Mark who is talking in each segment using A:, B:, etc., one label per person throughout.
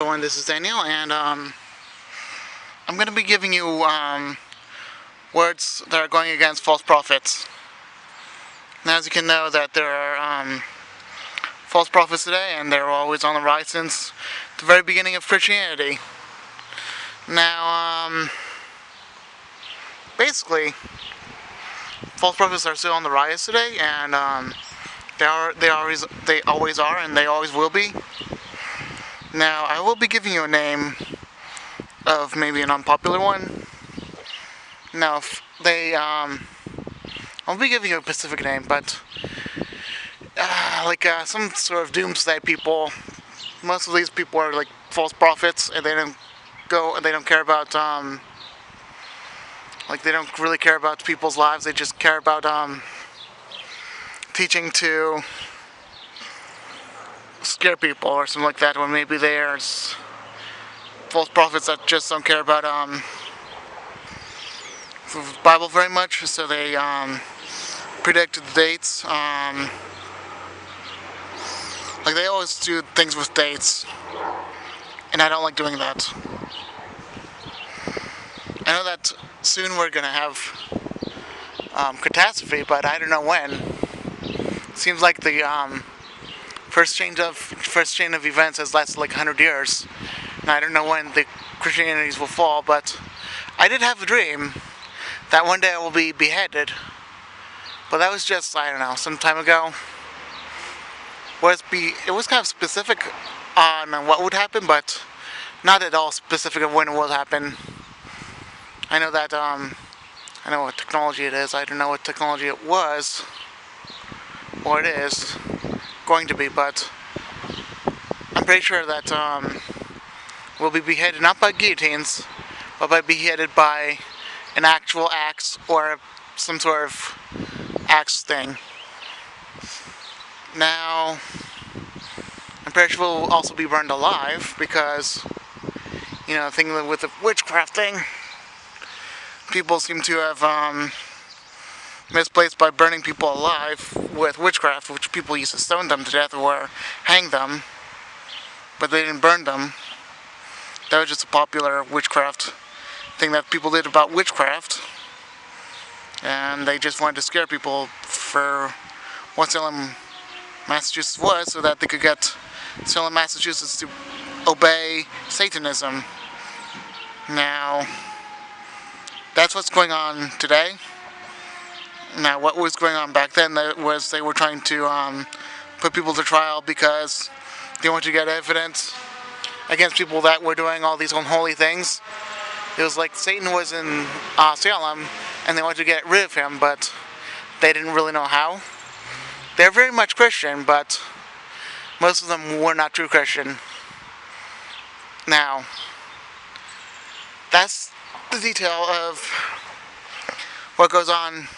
A: Everyone, this is Daniel, and I'm going to be giving you words that are going against false prophets. Now, as you can know, that there are false prophets today, and they're always on the rise since the very beginning of Christianity. Now, basically, false prophets are still on the rise today, and they always are, and they always will be. Now, I will be giving you a name of maybe an unpopular one. Now, if they I'll be giving you a specific name, but some sort of doomsday people. Most of these people are like false prophets, and they don't care about they don't really care about people's lives. They just care about teaching to scare people or something like that. When maybe there's false prophets that just don't care about the Bible very much, so they predict the dates. They always do things with dates, and I don't like doing that. I know that soon we're gonna have catastrophe, but I don't know when. It seems like the first chain of events has lasted like 100 years, and I don't know when the Christianities will fall. But I did have a dream that one day I will be beheaded, but that was just, I don't know, some time ago. It was kind of specific on what would happen, but not at all specific of when it will happen. I know that I know what technology it is. I don't know what technology it was or it is going to be, but I'm pretty sure that we'll be beheaded not by guillotines, but by beheaded by an actual axe or some sort of axe thing. Now, I'm pretty sure we'll also be burned alive because, the thing with the witchcraft thing, people seem to have misplaced by burning people alive with witchcraft, which people used to stone them to death or hang them, but they didn't burn them. That was just a popular witchcraft thing that people did about witchcraft, and they just wanted to scare people for what Salem, Massachusetts was, so that they could get Salem, Massachusetts to obey Satanism. Now, that's what's going on today. Now, what was going on back then was they were trying to put people to trial because they wanted to get evidence against people that were doing all these unholy things. It was like Satan was in Salem, and they wanted to get rid of him, but they didn't really know how. They're very much Christian, but most of them were not true Christian. Now, that's the detail of what goes on.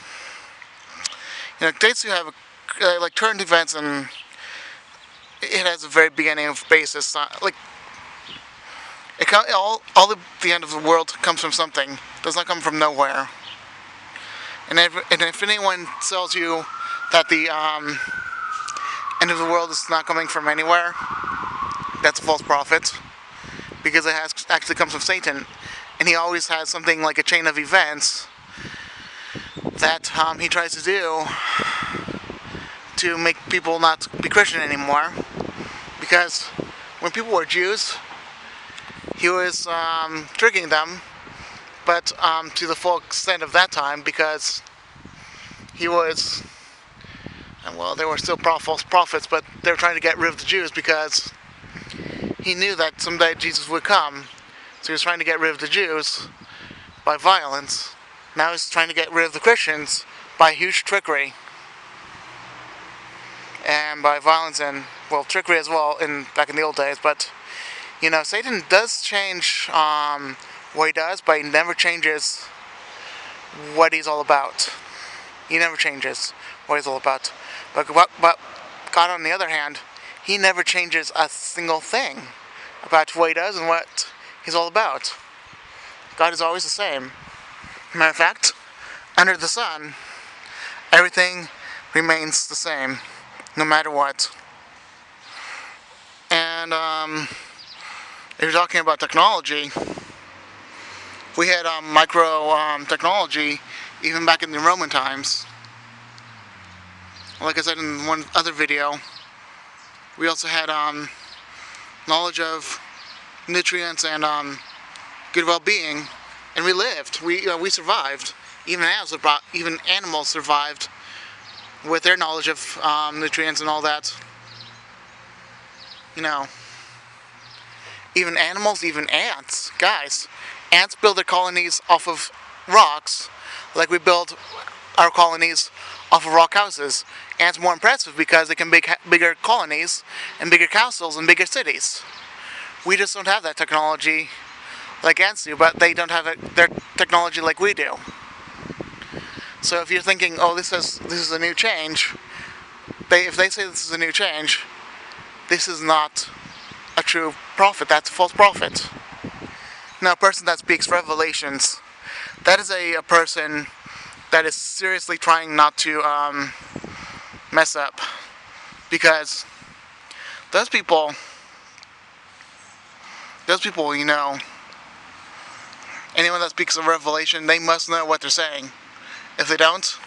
A: Dates you have like current events, and it has a very beginning of basis. The end of the world comes from something. It does not come from nowhere. And if anyone tells you that the end of the world is not coming from anywhere, that's a false prophet, because it actually comes from Satan, and he always has something like a chain of events that he tries to do to make people not be Christian anymore. Because when people were Jews, he was tricking them, but to the full extent of that time, because he was, they were still false prophets, but they were trying to get rid of the Jews because he knew that someday Jesus would come. So he was trying to get rid of the Jews by violence. Now he's trying to get rid of the Christians by huge trickery. And by violence and, trickery as well back in the old days. But, Satan does change what he does, but he never changes what he's all about. He never changes what he's all about. But God, on the other hand, he never changes a single thing about what he does and what he's all about. God is always the same. Matter of fact, under the sun, everything remains the same, no matter what. And if you're talking about technology, we had micro technology even back in the Roman times. Like I said in one other video, we also had knowledge of nutrients and good well-being, and we lived. We survived. Even animals survived with their knowledge of nutrients and all that. You know, even animals, even ants. Guys, ants build their colonies off of rocks, like we build our colonies off of rock houses. Ants more impressive because they can make bigger colonies and bigger castles and bigger cities. We just don't have that technology like ants do, but they don't have their technology like we do. So if you're thinking, oh, this is a new change, if they say this is a new change, this is not a true prophet. That's a false prophet. Now, a person that speaks revelations, that is a person that is seriously trying not to mess up, because those people, anyone that speaks a revelation, they must know what they're saying. If they don't,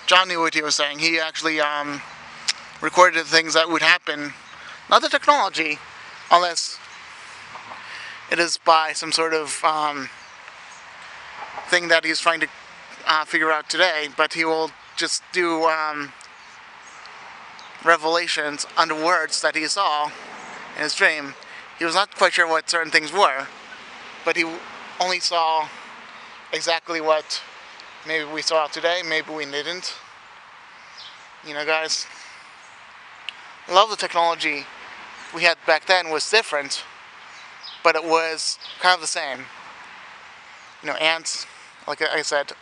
A: John knew what he was saying. He actually recorded the things that would happen, not the technology, unless it is by some sort of thing that he's trying to figure out today, but he will just do revelations under words that he saw in his dream. He was not quite sure what certain things were, but he only saw exactly what maybe we saw today, maybe we didn't. Guys, a lot of the technology we had back then was different, but it was kind of the same. Ants, like I said,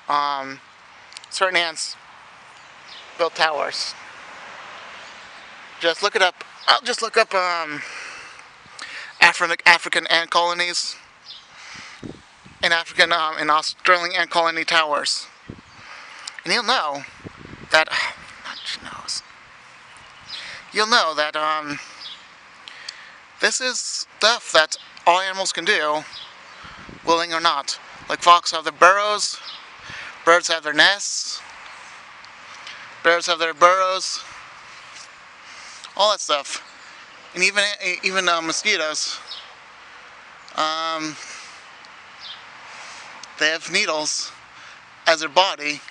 A: certain ants built towers. Just look it up. I'll just look up African ant colonies and Australian ant colony towers, and you'll know that this is stuff that all animals can do, willing or not. Like fox have their burrows, birds have their nests, bears have their burrows, all that stuff, and even mosquitoes. They have needles as their body,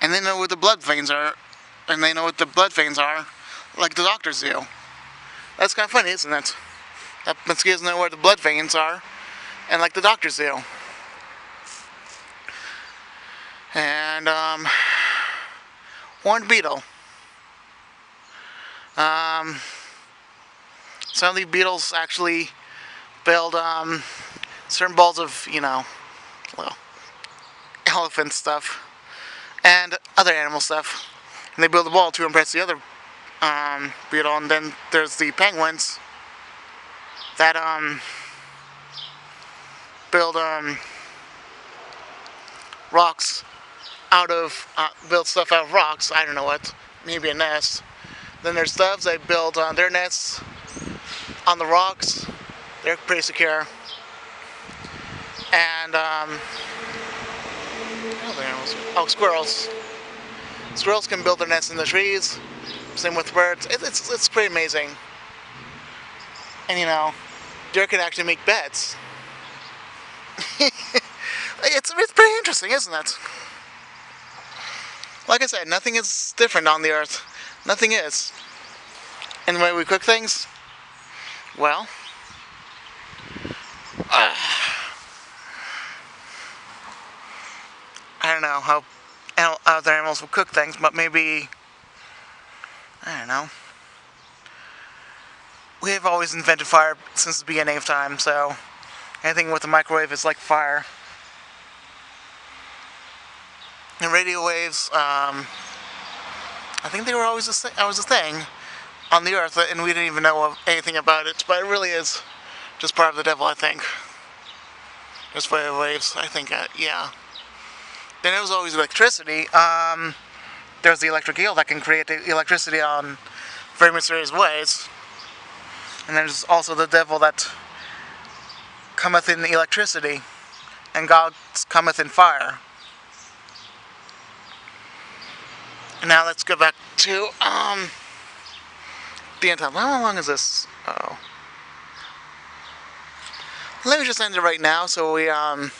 A: and they know where the blood veins are, like the doctors do. That's kind of funny, isn't it? That mosquitoes know where the blood veins are, and like the doctors do. And horned beetle. Some of the beetles actually build certain balls of, elephant stuff and other animal stuff, and they build a ball to impress the other beetle. And then there's the penguins that build rocks build stuff out of rocks. I don't know what, maybe a nest. Then there's doves that build their nests on the rocks. They're pretty secure. And squirrels. Squirrels can build their nests in the trees. Same with birds. It's pretty amazing. And deer can actually make beds. It's pretty interesting, isn't it? Like I said, nothing is different on the earth. Nothing is. And the way we cook things, well, I don't know how other animals will cook things, but maybe, I don't know. We have always invented fire since the beginning of time, so anything with a microwave is like fire. And radio waves, I think they were always a thing on the earth, and we didn't even know anything about it, but it really is just part of the devil, I think. Just radio waves, I think, yeah. Then there was always electricity. There's the electric eel that can create the electricity on very mysterious ways. And there's also the devil that cometh in electricity, and God cometh in fire. And now let's go back to the end time. How long is this? Oh. Let me just end it right now so we have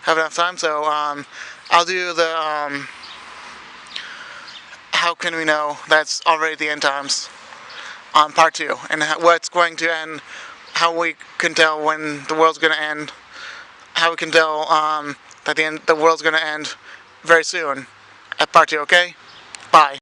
A: enough time. So I'll do the how can we know that's already the end times on part 2, and what's going to end, how we can tell when the world's going to end, how we can tell that the world's going to end very soon at part 2, okay? Bye.